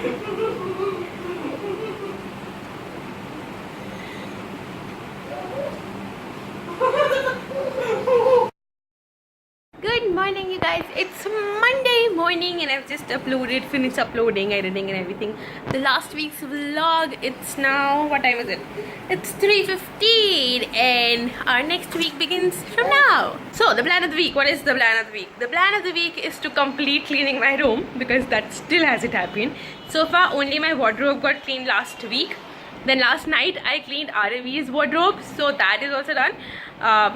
Good morning, you guys. It's Monday morning and I've just finished uploading, editing and everything. The last week's vlog. It's now, what time is it? It's 3:15 and our next week begins from now. So the plan of the week, what is the plan of the week? The plan of the week is to complete cleaning my room because that still hasn't happened. So far only my wardrobe got cleaned last week. Then last night I cleaned RV's wardrobe, so that is also done.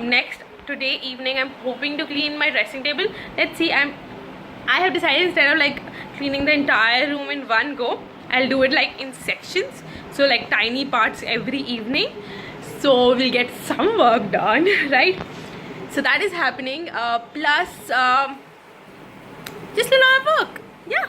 Next, today evening I'm hoping to clean my dressing table. Let's see. I have decided instead of like cleaning the entire room in one go, I'll do it like in sections, so like tiny parts every evening, so we'll get some work done. Right, so that is happening, plus just a lot of work. Yeah.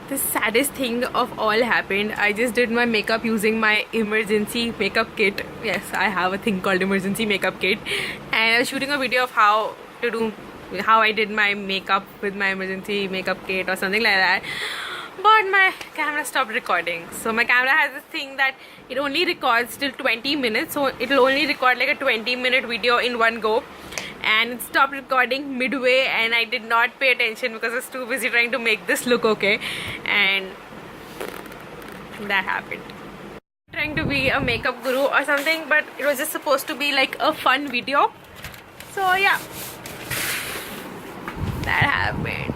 The saddest thing of all happened. I just did my makeup using my emergency makeup kit. Yes, I have a thing called emergency makeup kit, and I was shooting a video of how I did my makeup with my emergency makeup kit or something like that. But my camera stopped recording. So my camera has this thing that it only records till 20 minutes. So it'll only record like a 20-minute video in one go. And it stopped recording midway and I did not pay attention because I was too busy trying to make this look okay, and that happened. Trying to be a makeup guru or something, but it was just supposed to be like a fun video. So yeah, that happened.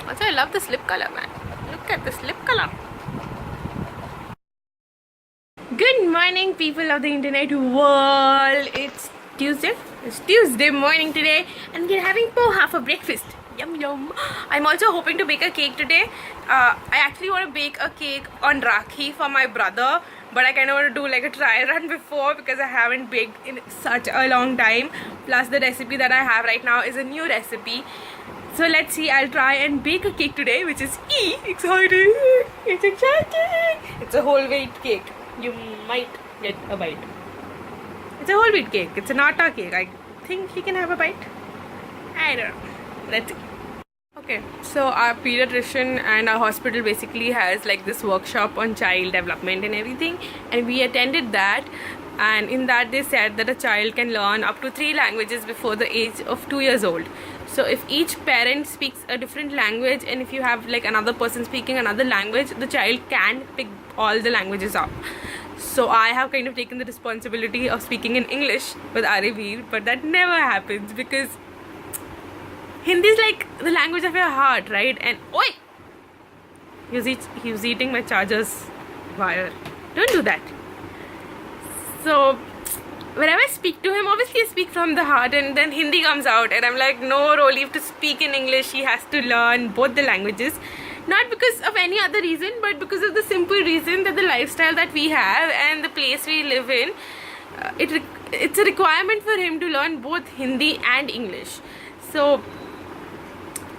Also, I love this lip color, man. Look at this lip color. Good morning, people of the internet world. It's Tuesday. It's Tuesday morning today and we're having poha for breakfast. Yum yum. I'm also hoping to bake a cake today. I actually want to bake a cake on Rakhi for my brother, but I kind of want to do like a try run before because I haven't baked in such a long time. Plus the recipe that I have right now is a new recipe. So let's see, I'll try and bake a cake today, which is exciting. It's exciting. It's a whole wheat cake. You might get a bite. It's a whole wheat cake. It's an atta cake. I think he can have a bite. I don't know. Let's see. Okay, so our pediatrician and our hospital basically has like this workshop on child development and everything, and we attended that. And in that they said that a child can learn up to 3 languages before the age of 2 years old. So if each parent speaks a different language and if you have like another person speaking another language, the child can pick all the languages up. So I have kind of taken the responsibility of speaking in English with Arivir, but that never happens because Hindi is like the language of your heart, right? And oi! He was eating my charger's wire. Don't do that. So whenever I speak to him, obviously I speak from the heart, and then Hindi comes out and I'm like, no, Rolly, to speak in English he has to learn both the languages. Not because of any other reason, but because of the simple reason that the lifestyle that we have and the place we live in, it's a requirement for him to learn both Hindi and English. So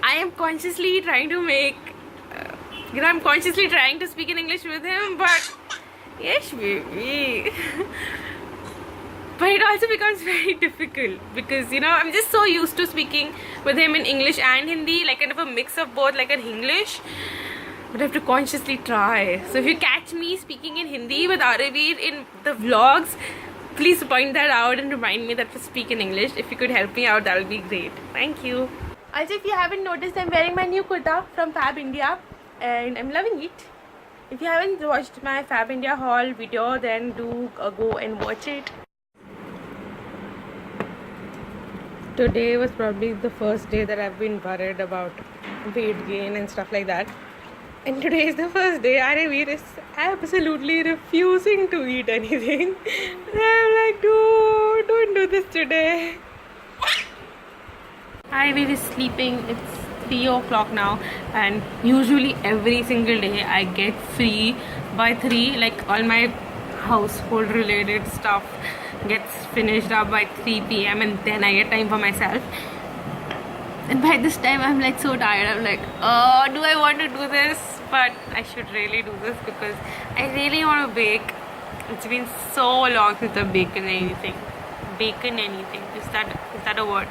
I am consciously trying to I'm consciously trying to speak in English with him, but yes, baby. But it also becomes very difficult because, I'm just so used to speaking with him in English and Hindi, like kind of a mix of both, like an English. But I have to consciously try. So if you catch me speaking in Hindi with Arivir in the vlogs, please point that out and remind me that to speak in English. If you could help me out, that would be great. Thank you. Also, if you haven't noticed, I'm wearing my new kurta from Fab India and I'm loving it. If you haven't watched my Fab India haul video, then do go and watch it. Today was probably the first day that I've been worried about weight gain and stuff like that. And today is the first day Arivir is absolutely refusing to eat anything. And I'm like, dude, don't do this today. Arivir is sleeping. It's 3 o'clock now, and usually every single day I get free by 3. Like all my household related stuff gets finished up by 3 p.m. and then I get time for myself. And by this time I'm like so tired. I'm like, oh, do I want to do this? But I should really do this because I really want to bake It's been so long since I've baken anything. Bacon anything. Is that a word?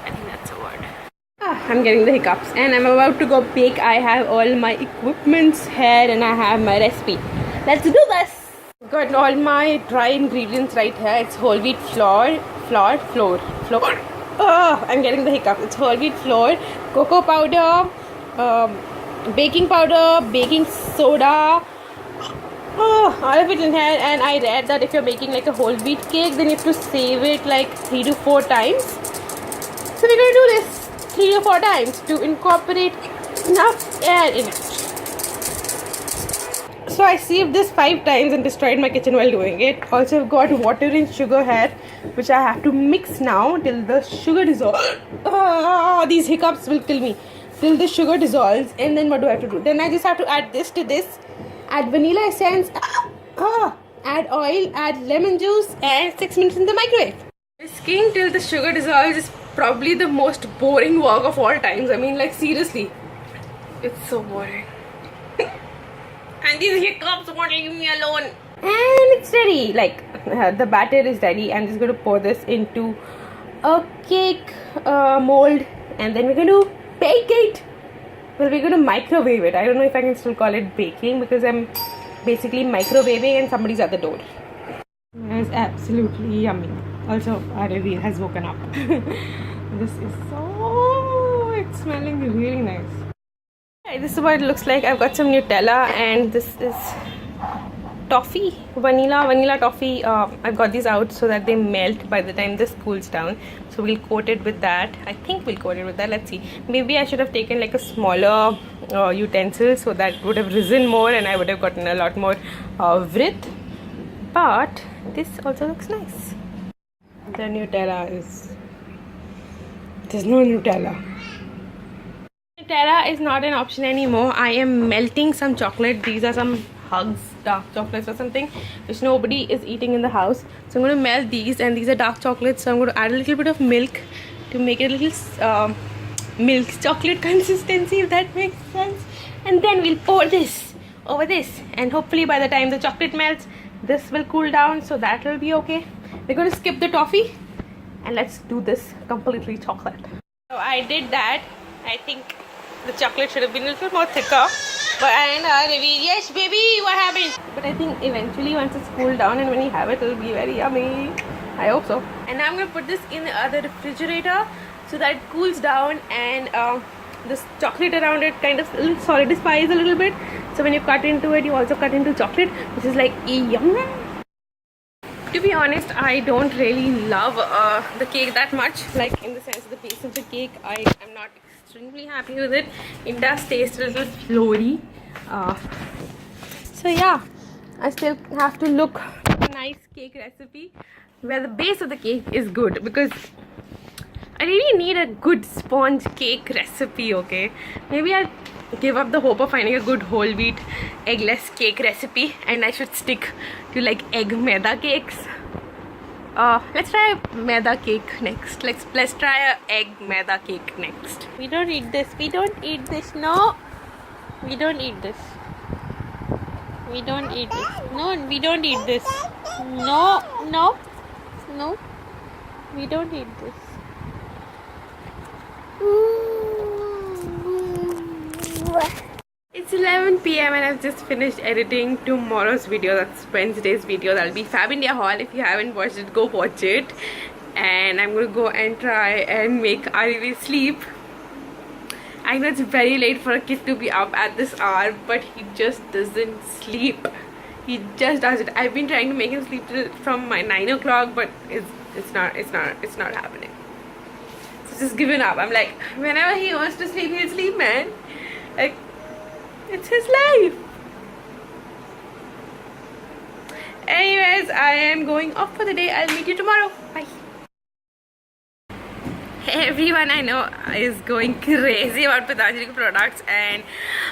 I think that's a word. I'm getting the hiccups and I'm about to go bake. I have all my equipments here and I have my recipe. Let's do this! Got all my dry ingredients right here. It's whole wheat flour. Oh, I'm getting the hiccup. It's whole wheat flour, cocoa powder, baking powder, baking soda. Oh, all of it in here. And I read that if you're making like a whole wheat cake, then you have to save it like 3 to 4 times. So we're gonna do this 3 to 4 times to incorporate enough air in it. So I saved this 5 times and destroyed my kitchen while doing it. Also I've got water and sugar here, which I have to mix now till the sugar dissolves. These hiccups will kill me. Till the sugar dissolves, and then what do I have to do? Then I just have to add this to this. Add vanilla essence. Add oil. Add lemon juice, and 6 minutes in the microwave. Whisking till the sugar dissolves is probably the most boring work of all times. I mean, like seriously, it's so boring. And these hiccups won't leave me alone. And it's ready. Like the batter is ready. I'm just going to pour this into a cake mold, and then we're going to bake it. Well, we're going to microwave it. I don't know if I can still call it baking because I'm basically microwaving and somebody's at the door. It's absolutely yummy. Also, Aravi has woken up. This is it's smelling really nice. Okay, this is what it looks like. I've got some Nutella and this is toffee, vanilla toffee. I've got these out so that they melt by the time this cools down. So we'll coat it with that. I think we'll coat it with that. Let's see. Maybe I should have taken like a smaller utensil so that would have risen more and I would have gotten a lot more width. But this also looks nice. The Nutella is... There's no Nutella. Nutella is not an option anymore. I am melting some chocolate. These are some Hugs dark chocolates or something which nobody is eating in the house. So I'm going to melt these, and these are dark chocolates. So I'm going to add a little bit of milk to make it a little milk chocolate consistency, if that makes sense. And then we'll pour this over this, and hopefully by the time the chocolate melts, this will cool down, so that will be okay. We're going to skip the toffee and let's do this completely chocolate. So I did that. I think the chocolate should have been a little more thicker, but yes baby, what happened? But I think eventually once it's cooled down and when you have it, it'll be very yummy. I hope so. And now I'm going to put this in the refrigerator so that it cools down, and this chocolate around it kind of solidifies a little bit. So when you cut into it, you also cut into chocolate, which is like yum. To be honest, I don't really love the cake that much. Like in the sense of the base of the cake, I am not extremely happy with it. It does taste a little flowy. So yeah, I still have to look for a nice cake recipe where the base of the cake is good, because I really need a good sponge cake recipe, okay? Maybe I'll give up the hope of finding a good whole wheat eggless cake recipe and I should stick to like egg maida cakes. Let's try maida cake next. Let's try a egg maida cake next. We don't eat this. We don't eat this. No. We don't eat this. We don't eat this. No, we don't eat this. No, no, no. We don't eat this. It's 11 PM and I've just finished editing tomorrow's video. That's Wednesday's video. That'll be Fab India Haul. If you haven't watched it, go watch it. And I'm gonna go and try and make Arivi sleep. I know it's very late for a kid to be up at this hour, but he just doesn't sleep. He just doesn't. I've been trying to make him sleep from my 9 o'clock, but it's not happening. So just given up. I'm like, whenever he wants to sleep, he'll sleep, man. Like, it's his life. Anyways, I am going off for the day. I'll meet you tomorrow. Bye. Everyone I know is going crazy about Patanjali products, and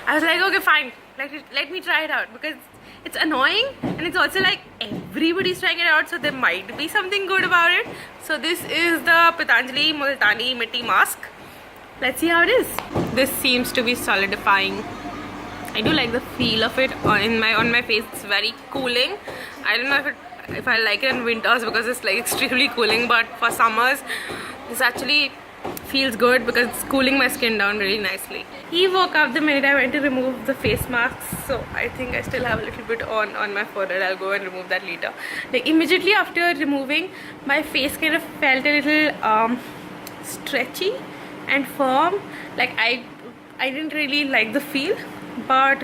I was like, okay, fine, let me try it out, because it's annoying and it's also like everybody's trying it out, so there might be something good about it. So this is the Patanjali Multani Mitti Mask. Let's see how it is. This seems to be solidifying I do like the feel of it on my face. It's very cooling. I don't know if I like it in winters because it's like extremely cooling, but for summers this actually feels good because it's cooling my skin down really nicely. He woke up the minute I went to remove the face masks, so I think I still have a little bit on my forehead. I'll go and remove that later. Like immediately after removing, my face kind of felt a little stretchy and firm. Like I didn't really like the feel, but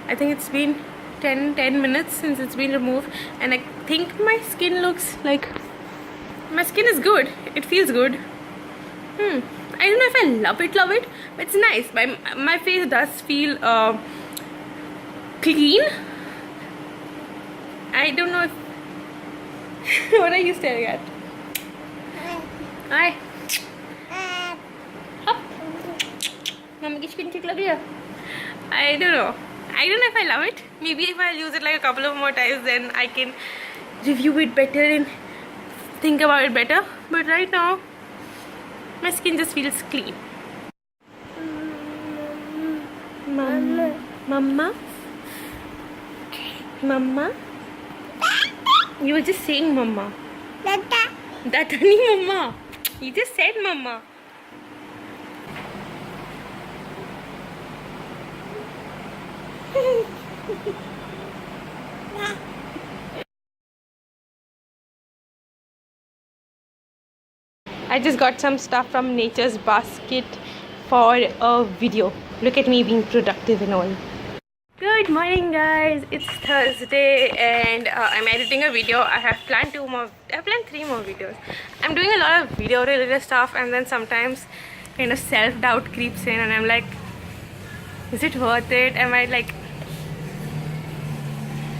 I think it's been 10 minutes since it's been removed, and I think my skin looks like my skin is good. It feels good. I don't know if I love it, but it's nice. My face does feel clean. I don't know if what are you staring at? Hi. Up. Mama की skin ठीक लग रही है? I don't know if I love it. Maybe if I use it like a couple of more times, then I can review it better and think about it better. But right now, my skin just feels clean. Mama? You were just saying mama. That only mama. You just said mama. I just got some stuff from Nature's Basket for a video. Look at me being productive and all. Good morning guys, it's Thursday and I'm editing a video. I have planned 3 more videos. I'm doing a lot of video related stuff, and then sometimes kind of self-doubt creeps in and I'm like, is it worth it? Am I like,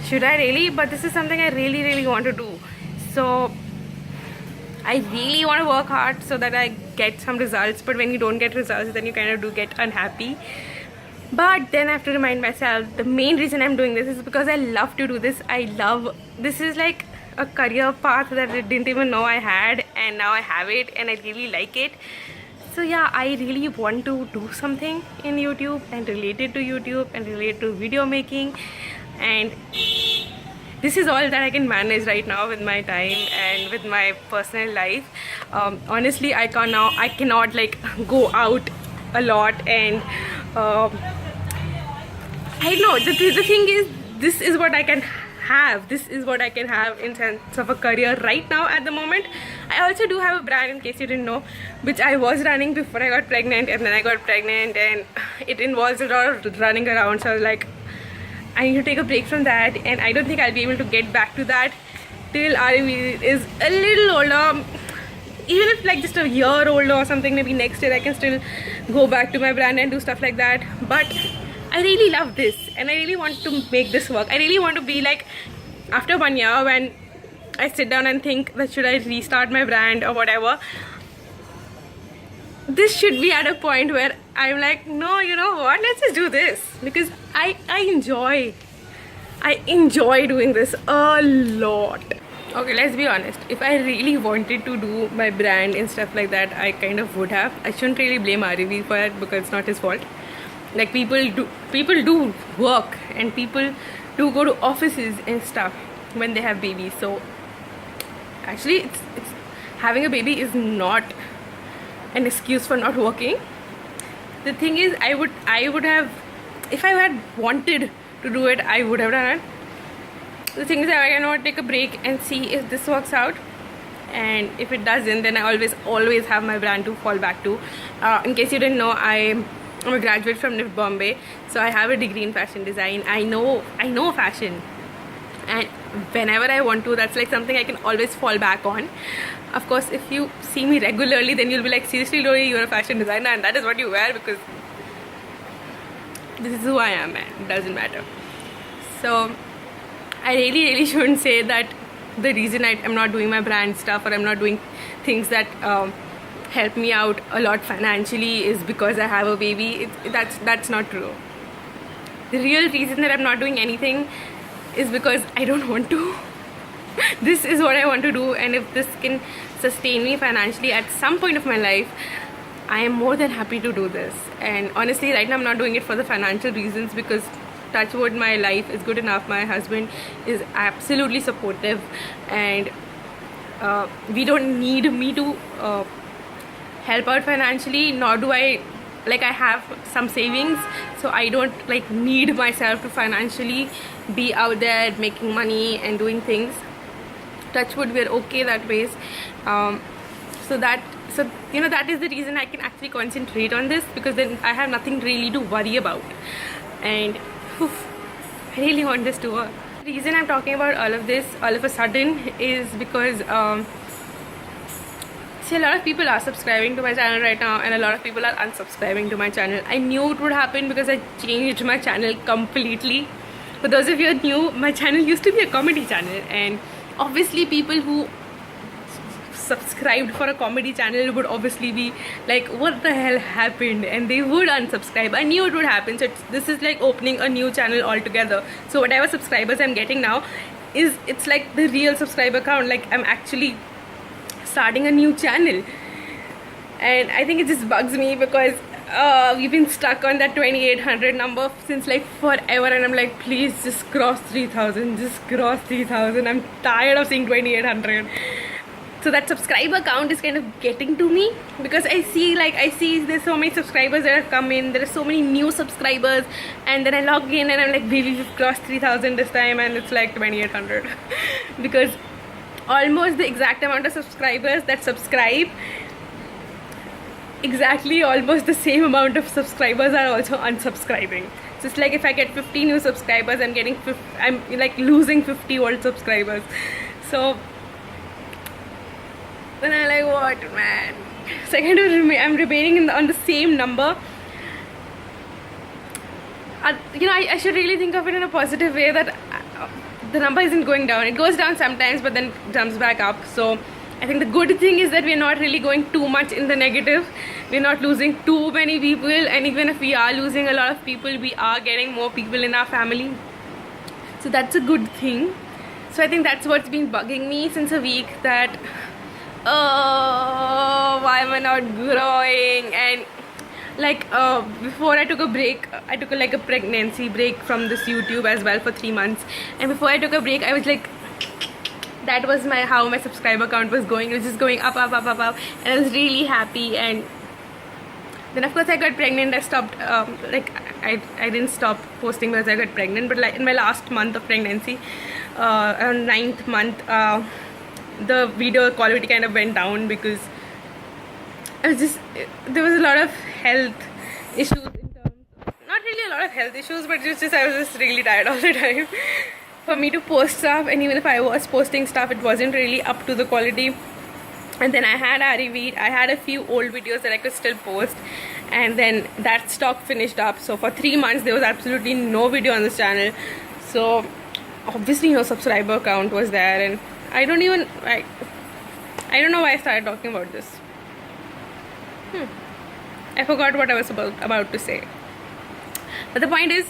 should I really? But this is something I really want to do. So I really want to work hard so that I get some results, but when you don't get results, then you kind of do get unhappy. But then I have to remind myself, the main reason I'm doing this is because I love to do this. This is like a career path that I didn't even know I had, and now I have it and I really like it. So yeah, I really want to do something in YouTube and related to YouTube and related to video making, and this is all that I can manage right now with my time and with my personal life. Honestly, I cannot like go out a lot, and I know the thing is, this is what I can have. This is what I can have in sense of a career right now at the moment. I also do have a brand, in case you didn't know, which I was running before I got pregnant, and then I got pregnant and it involves a lot of running around. So I was like, I need to take a break from that, and I don't think I'll be able to get back to that till Arivi is a little older. Even if like just a year older or something, maybe next year I can still go back to my brand and do stuff like that. But I really love this and I really want to make this work. I really want to be like, after 1 year, when I sit down and think that should I restart my brand or whatever, this should be at a point where I'm like, no, you know what, let's just do this, because I enjoy doing this a lot. Okay, let's be honest, if I really wanted to do my brand and stuff like that, I kind of would have. I shouldn't really blame Arivi for it because it's not his fault. Like people do work and people do go to offices and stuff when they have babies. So actually it's having a baby is not an excuse for not working. The thing is, I would have, if I had wanted to do it, I would have done it. The thing is, I cannot take a break and see if this works out, and if it doesn't, then I always have my brand to fall back to. In case you didn't know, I'm a graduate from NIFT Bombay, so I have a degree in fashion design. I know fashion, and whenever I want to, that's like something I can always fall back on. Of course, if you see me regularly, then you'll be like, seriously Lori, you're a fashion designer and that is what you wear, because this is who I am, man. It doesn't matter. So I really shouldn't say that the reason I'm not doing my brand stuff, or I'm not doing things that help me out a lot financially, is because I have a baby. That's not true. The real reason that I'm not doing anything is because I don't want to. This is what I want to do, and if this can sustain me financially at some point of my life, I am more than happy to do this. And honestly, right now I'm not doing it for the financial reasons, because touch wood, my life is good enough. My husband is absolutely supportive, and we don't need me to help out financially, nor do I, like, I have some savings, so I don't like need myself to financially be out there making money and doing things. Touch wood, we're okay that ways. So that is the reason I can actually concentrate on this, because then I have nothing really to worry about. And I really want this to work. The reason I'm talking about all of this all of a sudden is because see, a lot of people are subscribing to my channel right now, and a lot of people are unsubscribing to my channel. I knew it would happen because I changed my channel completely. For those of you who are new, my channel used to be a comedy channel, and obviously people who subscribed for a comedy channel would obviously be like, what the hell happened, and they would unsubscribe. I knew it would happen. So this is like opening a new channel altogether. So whatever subscribers I'm getting now it's like the real subscriber count. Like, I'm actually starting a new channel, and I think it just bugs me because we've been stuck on that 2800 number since like forever, and I'm like, please just cross 3000, just cross 3000. I'm tired of seeing 2800. So that subscriber count is kind of getting to me, because I see there's so many subscribers that have come in, there are so many new subscribers, and then I log in and I'm like, baby, we've crossed 3000 this time, and it's like 2800 because almost the exact amount of subscribers that subscribe, exactly almost the same amount of subscribers are also unsubscribing. So it's like, if I get 50 new subscribers, I'm like losing 50 old subscribers. So then I'm like, what, man? So I kind of I'm remaining on the same number. I should really think of it in a positive way, that the number isn't going down. It goes down sometimes, but then jumps back up. So I think the good thing is that we're not really going too much in the negative. We're not losing too many people, and even if we are losing a lot of people, we are getting more people in our family. So that's a good thing. So I think that's what's been bugging me since a week, that why am I not growing? And like before I took a break, I took a pregnancy break from this YouTube as well for 3 months, and before I took a break, I was like, that was how my subscriber count was going. It was just going up, and I was really happy. And then of course I got pregnant. I stopped I didn't stop posting because I got pregnant, but like in my last month of pregnancy, around 9th month, the video quality kind of went down, because there was a lot of health issues in terms of, not really a lot of health issues, but I was just really tired all the time for me to post stuff. And even if I was posting stuff, it wasn't really up to the quality. And then I had Ariveet, I had a few old videos that I could still post, and then that stock finished up. So for 3 months there was absolutely no video on this channel. So obviously no subscriber count was there, and I don't know why I started talking about this. I forgot what I was about to say. But the point is,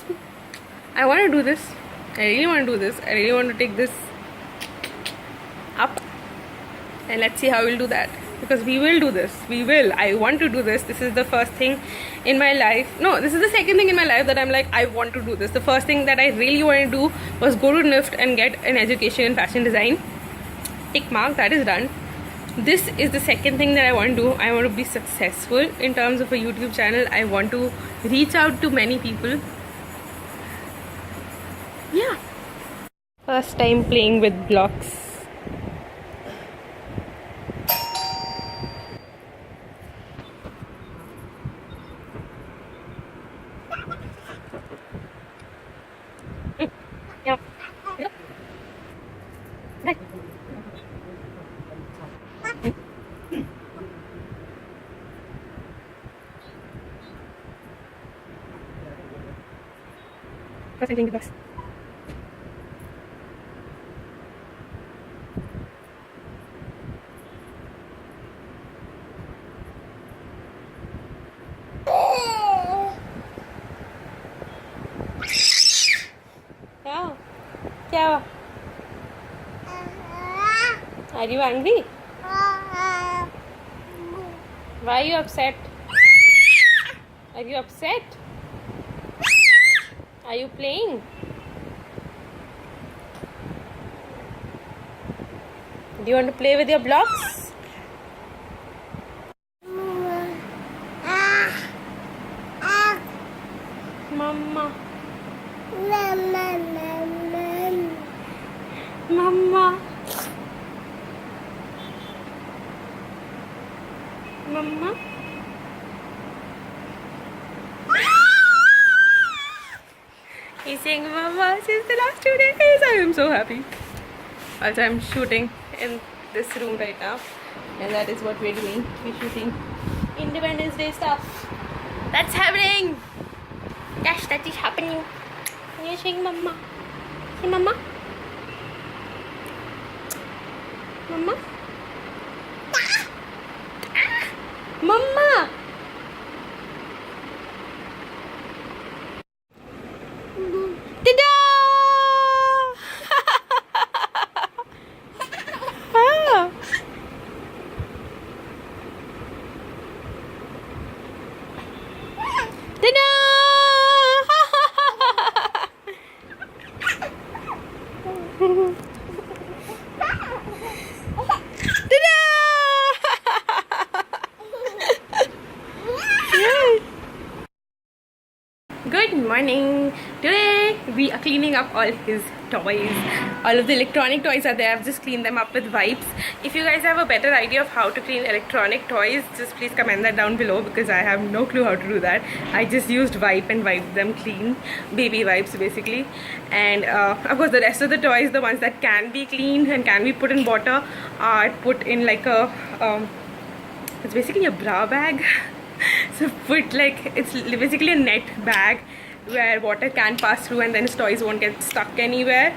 I want to do this. I really want to do this. I really want to take this up, and let's see how we'll do that, because we will do this. I want to do this. This is the first thing in my life. No, this is the second thing in my life that I'm like, I want to do this. The first thing that I really want to do was go to NIFT and get an education in fashion design. Tick mark, that is done. This is the second thing that I want to do. I want to be successful in terms of a YouTube channel. I want to reach out to many people. Yeah. First time playing with blocks. Yeah. Right. First time playing with blocks. क्या? Are you angry? Why are you upset? Are you upset? Are you playing? Do you want to play with your blocks? Mama. Mama. Mama. He's saying Mama since the last 2 days. I am so happy. Also, I'm shooting in this room right now, and that is what we're doing. We're shooting Independence Day stuff. That's happening. Gosh, that is happening. You're saying Mama. Say Mama. Mama. Mama. Ta-da! Ah. Ta-da! Good morning. Today we are cleaning up all his toys. All of the electronic toys are there. I've just cleaned them up with wipes. If you guys have a better idea of how to clean electronic toys, just please comment that down below, because I have no clue how to do that. I just used wipe and wiped them clean. Baby wipes basically. And of course the rest of the toys, the ones that can be cleaned and can be put in water, are put in like a it's basically a bra bag. So put like, it's basically a net bag where water can pass through and then his toys won't get stuck anywhere.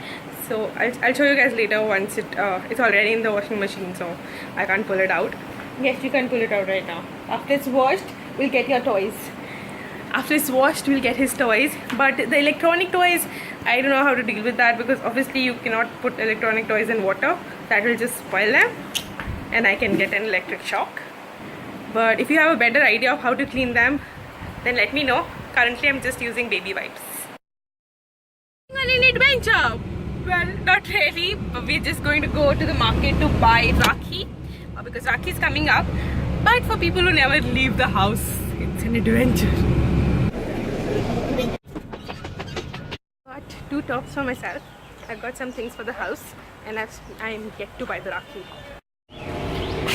So I'll show you guys later once it's already in the washing machine, so I can't pull it out. Yes, you can pull it out right now. After it's washed, we'll get your toys. After it's washed, we'll get his toys. But the electronic toys, I don't know how to deal with that, because obviously you cannot put electronic toys in water. That will just spoil them and I can get an electric shock. But if you have a better idea of how to clean them, then let me know. Currently I'm just using baby wipes. On an adventure! Well, not really, but we're just going to go to the market to buy Rakhi, because Rakhi is coming up. But for people who never leave the house, it's an adventure. Got 2 tops for myself. I've got some things for the house, and I'm yet to buy the Rakhi.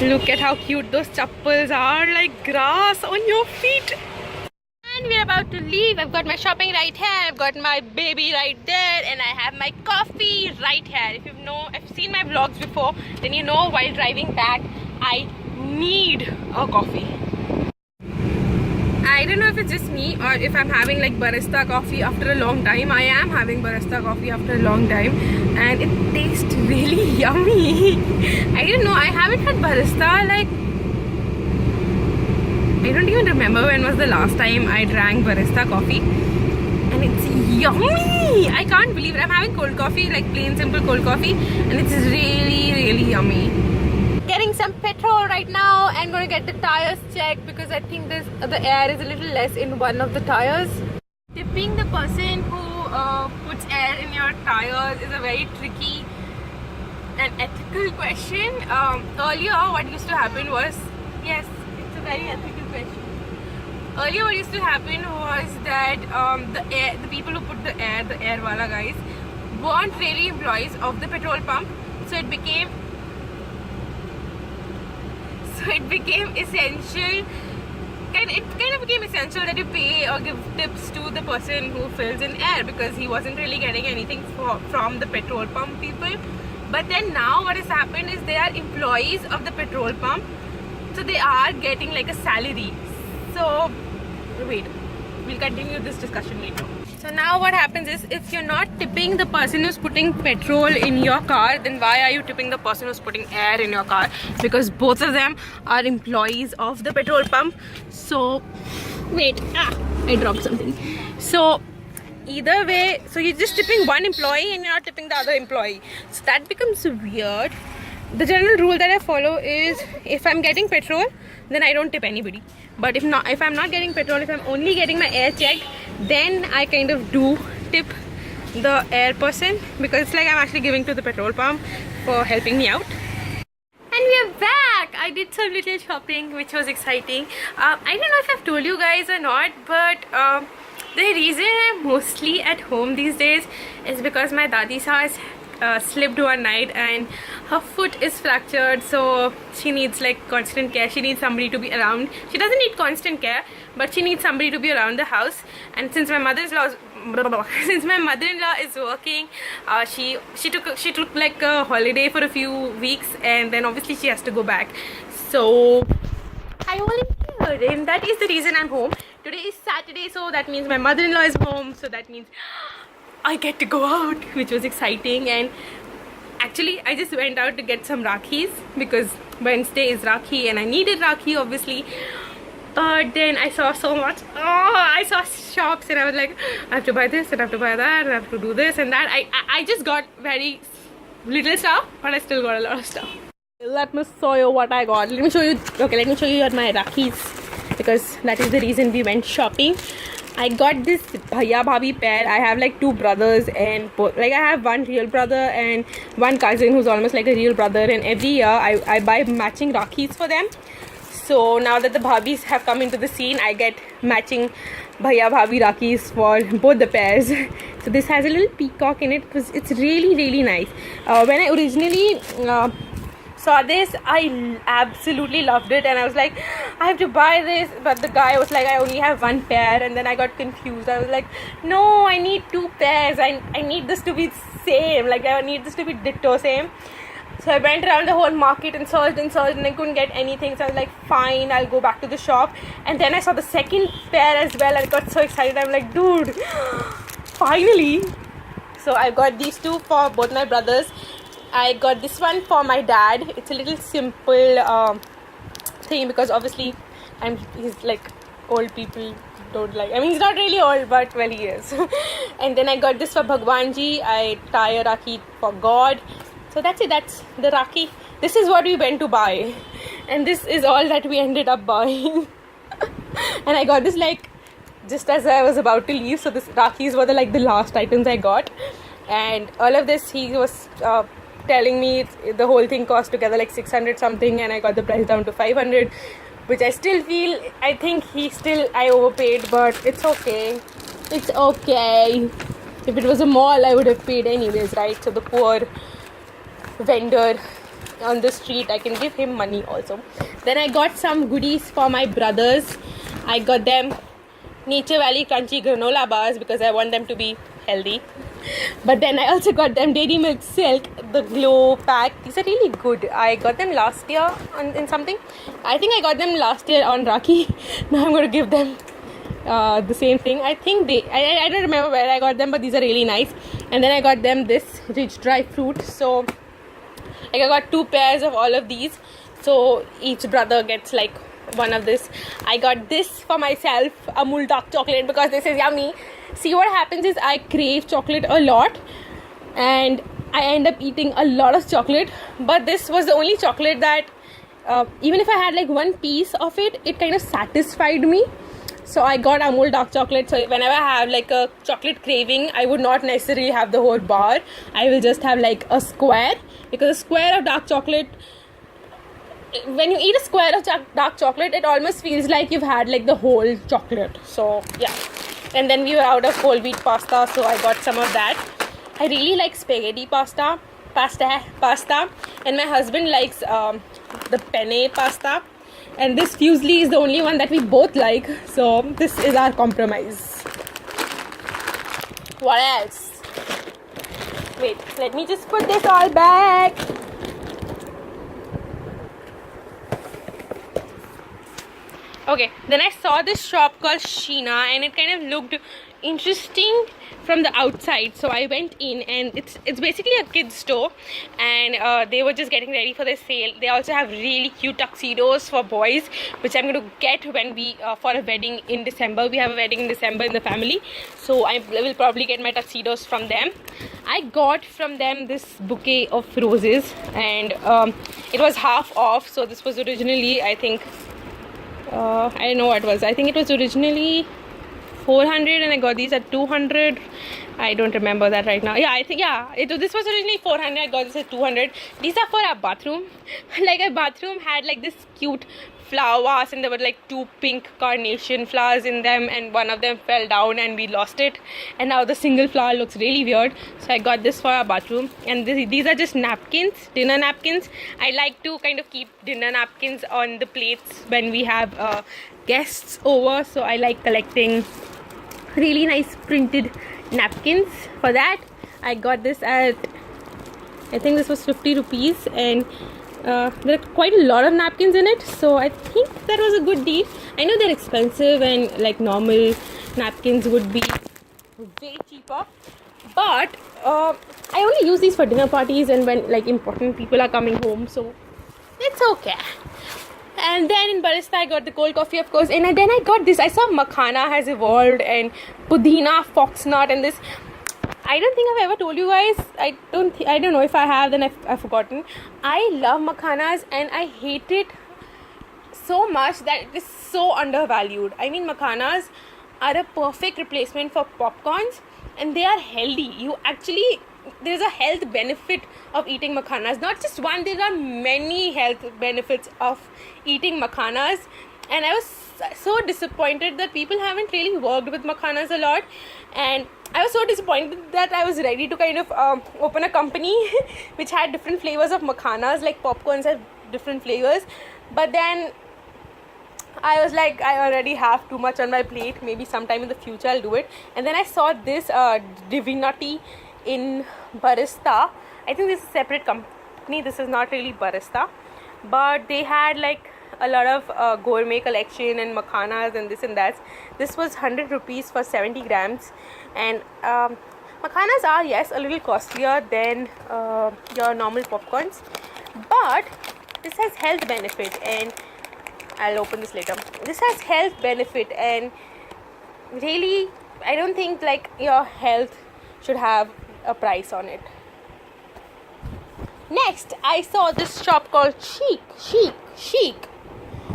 Look at how cute those chappals are, like grass on your feet. And we're about to leave. I've got my shopping right here, I've got my baby right there, and I have my coffee right here. If you've seen my vlogs before, then you know while driving back, I need a coffee. I don't know if it's just me or if I'm having like barista coffee after a long time. I am having barista coffee after a long time, and it tastes really yummy. I don't know, I haven't had barista, like, I don't even remember when was the last time I drank barista coffee, and it's yummy. I can't believe it. I'm having cold coffee, like plain simple cold coffee, and it's really yummy. Getting some petrol right now and going to get the tires checked, because I think the air is a little less in one of the tires. Tipping the person who puts air in your tires is a very tricky and ethical question. Earlier what used to happen was, yes, it's a very ethical question. Earlier what used to happen was that the people who put the air wala guys, weren't really employees of the petrol pump, so it became essential. It kind of became essential that you pay or give tips to the person who fills in air, because he wasn't really getting anything from the petrol pump people. But then now what has happened is they are employees of the petrol pump, so they are getting like a salary. So wait, we'll continue this discussion later. So now what happens is, if you're not tipping the person who's putting petrol in your car, then why are you tipping the person who's putting air in your car? Because both of them are employees of the petrol pump. So wait, I dropped something. So either way, so you're just tipping one employee and you're not tipping the other employee. So that becomes weird. The general rule that I follow is, if I'm getting petrol, then I don't tip anybody. But if I'm not getting petrol, if I'm only getting my air checked, then I kind of do tip the air person, because it's like I'm actually giving to the petrol pump for helping me out. And we are back! I did some little shopping, which was exciting. I don't know if I've told you guys or not, but the reason I'm mostly at home these days is because my Dadi has slipped one night and her foot is fractured, so she needs like constant care. She needs somebody to be around. She doesn't need constant care, but she needs somebody to be around the house. And since my mother-in-law is working, she took like a holiday for a few weeks, and then obviously she has to go back. So I volunteered, and that is the reason I'm home. Today is Saturday, so that means my mother-in-law is home, so that means I get to go out, which was exciting. And actually I just went out to get some Rakhis because Wednesday is Rakhi and I needed Rakhi obviously. But then I saw so much. I saw shops and I was like, I have to buy this and I have to buy that and I have to do this and that. I just got very little stuff, but I still got a lot of stuff. Let me show you what I got. Let me show you my Rakhis, because that is the reason we went shopping. I got this bhaiya bhabhi pair. I have like two brothers, and both, like I have one real brother and one cousin who's almost like a real brother, and every year I buy matching Rakhis for them. So now that the bhabis have come into the scene, I get matching bhaiya bhabhi Rakhis for both the pairs. So this has a little peacock in it because it's really nice. When I originally saw this, I absolutely loved it and I was like, I have to buy this, but the guy was like, I only have one pair, and then I got confused. I was like, no, I need two pairs. I need this to be same, like I need this to be ditto same. So I went around the whole market and searched and I couldn't get anything. So I was like, fine, I'll go back to the shop. And then I saw the second pair as well. I got so excited. I'm like, dude, finally. So I got these two for both my brothers. I got this one for my dad. It's a little simple thing because obviously he's like old people don't like. I mean, he's not really old, but well, he is. And then I got this for Bhagwan Ji. I tie a Rakhi for God. So that's it, that's the Rakhi. This is what we went to buy. And this is all that we ended up buying. And I got this like just as I was about to leave. So this Rakhis were the last items I got. And all of this, he was telling me the whole thing cost together like 600 something. And I got the price down to 500. Which I still feel, I think I overpaid. But it's okay. It's okay. If it was a mall, I would have paid anyways, right? So the poor vendor on the street, I can give him money also. Then I got some goodies for my brothers. I got them Nature Valley crunchy granola bars because I want them to be healthy. But then I also got them Dairy Milk Silk, the glow pack. These are really good. I got them last year in something. I think I got them last year on Rakhi. Now I'm going to give them the same thing. I think I don't remember where I got them, but these are really nice. And then I got them this rich dry fruit. So like I got two pairs of all of these, so each brother gets like one of this. I got this for myself, Amul dark chocolate, because this is yummy. See, what happens is I crave chocolate a lot and I end up eating a lot of chocolate, but this was the only chocolate that even if I had like one piece of it, it kind of satisfied me. So I got Amul dark chocolate. So whenever I have like a chocolate craving, I would not necessarily have the whole bar. I will just have like a square, because a square of dark chocolate, when you eat a square of dark chocolate, it almost feels like you've had like the whole chocolate. So yeah. And then we were out of whole wheat pasta, so I got some of that. I really like spaghetti pasta, and my husband likes the penne pasta. And this fusilli is the only one that we both like. So this is our compromise. What else? Wait, let me just put this all back. Okay, then I saw this shop called Sheena and it kind of looked interesting from the outside, so I went in, and it's basically a kids store, and they were just getting ready for their sale. They also have really cute tuxedos for boys, which I'm going to get when we for a wedding in December. We have a wedding in December in the family, so I will probably get my tuxedos from them. I got from them this bouquet of roses, and it was half off. So this was originally, I think, I don't know what it was. I think it was originally 400 and I got these at 200. I don't remember that right now. Yeah, I think, yeah, this was originally 400. I got this at 200. These are for our bathroom. Like, our bathroom had like this cute flowers and there were like 2 pink carnation flowers in them, and one of them fell down and we lost it, and now the single flower looks really weird. So I got this for our bathroom. And these are just napkins, dinner napkins. I like to kind of keep dinner napkins on the plates when we have guests over, so I like collecting really nice printed napkins. For that I got this at, I think this was 50 rupees, and there are quite a lot of napkins in it, so I think that was a good deal. I know they're expensive and like normal napkins would be way cheaper, but I only use these for dinner parties and when like important people are coming home, so it's okay. And then in Barista I got the cold coffee, of course, and then I got this. I saw Makhana has evolved and Pudina, Foxnut, and this. I don't think I've ever told you guys. I don't know if I have, then I've forgotten. I love Makhanas and I hate it so much that it is so undervalued. I mean, Makhanas are a perfect replacement for popcorns and they are healthy. There's a health benefit of eating Makhanas. Not just one, there are many health benefits of eating Makhanas. And I was so disappointed that people haven't really worked with Makhanas a lot. And I was so disappointed that I was ready to kind of open a company which had different flavors of Makhanas, like popcorns have different flavors. But then I was like, I already have too much on my plate. Maybe sometime in the future I'll do it. And then I saw this Divinity in Barista. I think this is a separate company. This is not really Barista, but they had like a lot of gourmet collection and Makhanas and this and that. This was 100 rupees for 70 grams, and Makhanas are, yes, a little costlier than your normal popcorns, but this has health benefit, and I'll open this later. This has health benefit, and really I don't think like your health should have a price on it. Next, I saw this shop called Chic,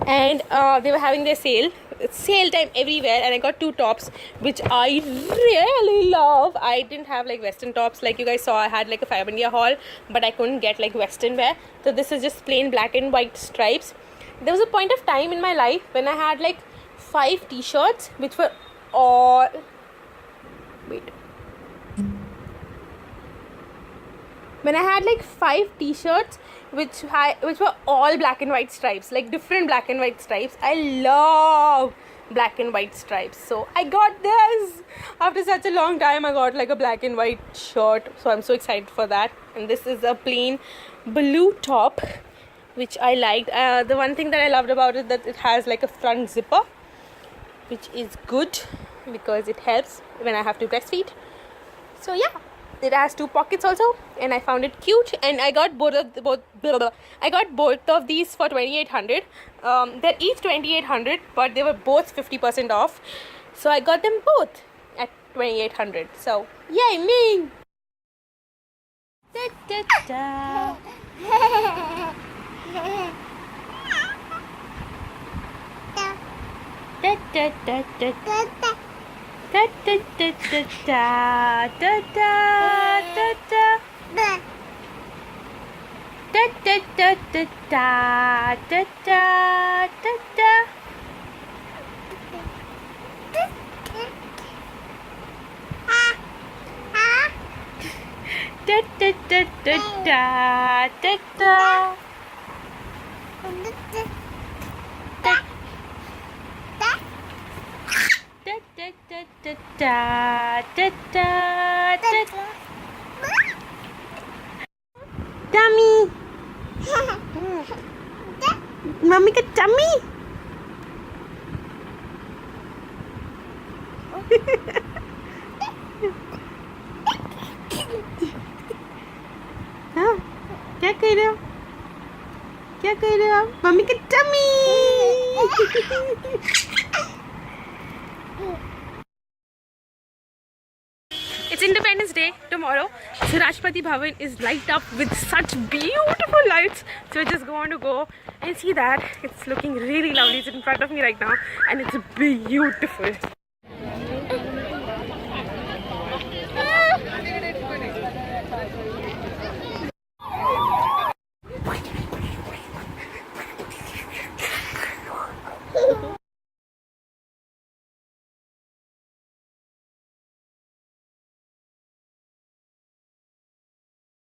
and they were having their sale. It's sale time everywhere, and I got 2 tops which I really love. I didn't have like western tops like you guys saw. I had like a 5 India haul, but I couldn't get like western wear, so this is just plain black and white stripes. There was a point of time in my life when I had like 5 t-shirts which were all when I had like 5 t-shirts which were all black and white stripes, like different black and white stripes. I love black and white stripes, so I got this. After such a long time I got like a black and white shirt, so I'm so excited for that. And this is a plain blue top which I liked. The one thing that I loved about it that it has like a front zipper, which is good because it helps when I have to breastfeed. So yeah, it has 2 pockets also, and I found it cute. And I got both of these for 2,800. They're each 2,800, but they were both 50% off, so I got them both at 2,800. So yay me! Da, da, da. Da, da, da, da, da. Da da da da da da da da da da da da da da da da da. Da da da da da da da. Da da da da da da. Tummy. Mommy got tummy. हाँ क्या कह रहे हो? क्या कह रहे हो? Mummy का tummy. It's Independence Day tomorrow, so Rashtrapati Bhavan is lighted up with such beautiful lights. So I just want to go and see that. It's looking really lovely. It's in front of me right now, and it's beautiful.